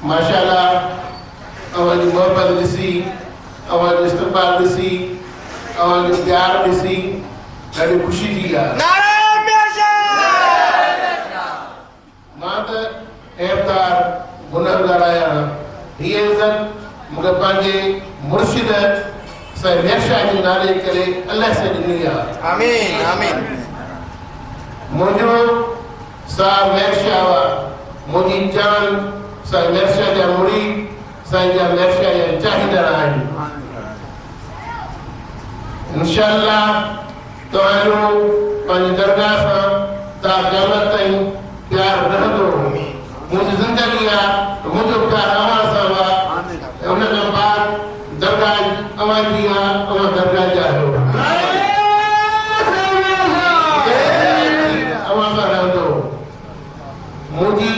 माशाल्लाह अवांजी मोहब्बत ॾिसी अवांजो इस्तक़बाल ॾिसी अवांजो प्यार ॾिसी ॾाढी ख़ुशी थी आहे। मां त ऐबदार गुनहगार आहियां। हीअ इज़त मूंखे पंहिंजे मुर्शिद साईं मेरशाह जे नाले करे अलाह से ॾिनी आहे। आमीन आमीन। मुंहिंजो साहिब मेरशाह हुआ, मुंहिंजी जान साईं मेरशाह जा मुरीद साईं जा मेरशाह जा चाहींदड़ आहिनि। इंशाअल्लाह तव्हांजो पंहिंजी दरगाह सां ता क़यामत ताईं प्यार रहंदो। मुंहिंजी ज़िंदगी आहे त मुंहिंजो प्यार अव्हां सां आहे ऐं उन खां बाद दरगाह अव्हां जी आहे, अव्हां दरगाह जा आहियो। अव्हां सां रहंदो। मुंहिंजी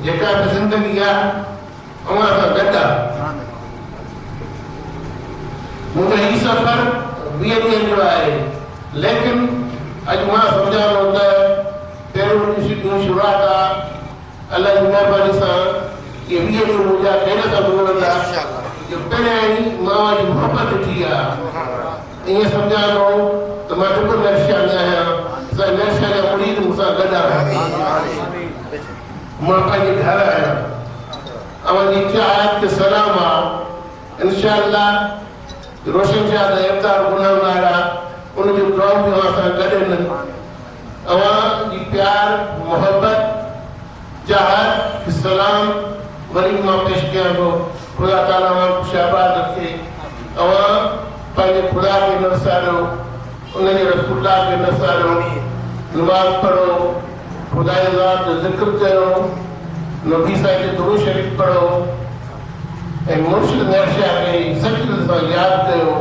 जेका बि ज़िंदगी आहे अव्हां सां गॾु आहे। मुंहिंजो हीउ सफ़र 20 ॾींहंनि जो आहे, लेकिन अॼु मां सम्झां थो त पहिरियों ॾींहुं शुरूआत आहे। अलाह जी महिरबानी सां इहे 20 ॾींहं मुंहिंजा कहिड़े सां गुज़रंदा जो पहले माँ की मोहब्बत थी ये समझा लो तो मैं तुमको नर्सिया में आया सर नर्सिया का मुरीद मुसा गदा माँ का ये घर आया हमारी चाहत के सलाम इंशाअल्लाह रोशन शाह का इफ्तार गुना वाला उनके दुआ भी वहाँ गडे न अवां की प्यार मोहब्बत चाहत सलाम वरी मां पेश किया तो खुदा ताला मां शाबाद रखे अवां पांजे खुदा के नसारो उनके रसूलुल्लाह के नसारो नमाज पढ़ो खुदा के ज़ात जो जिक्र करो नबी साहब के दुरूद शरीफ पढ़ो ए मुर्शिद नरशा के सच से याद कयो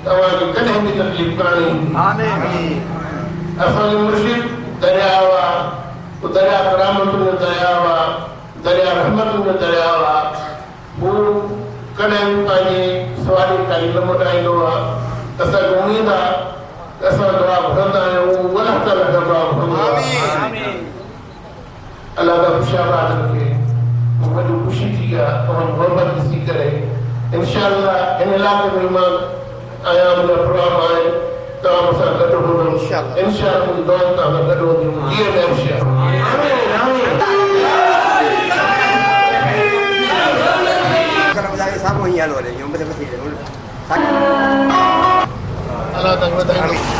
तवा के कदे भी तकलीफ कानी आमीन असल मुर्शिद दरियावा तो दरिया करामत में दरियावा दरिया रहमत में दरियावा वो कदे पानी सवारी काली लमटाइंदो असा उम्मीद असा दुआ भरंदा आहियूं अल्लाह ताला का दुआ भरंदा आमीन अल्लाह का शाबाद रखे मुझे खुशी थी और मोहब्बत किसी करे इंशाअल्लाह इन इलाके में मां आया मुझे प्रोग्राम आए तो हम सब गड्ढो हो इंशाअल्लाह मुझे दुआ का गड्ढो हो ये नर्सिया आमीन आमीन सामो ही आलो रे yo me te metí अल्लाह तक बताएंगे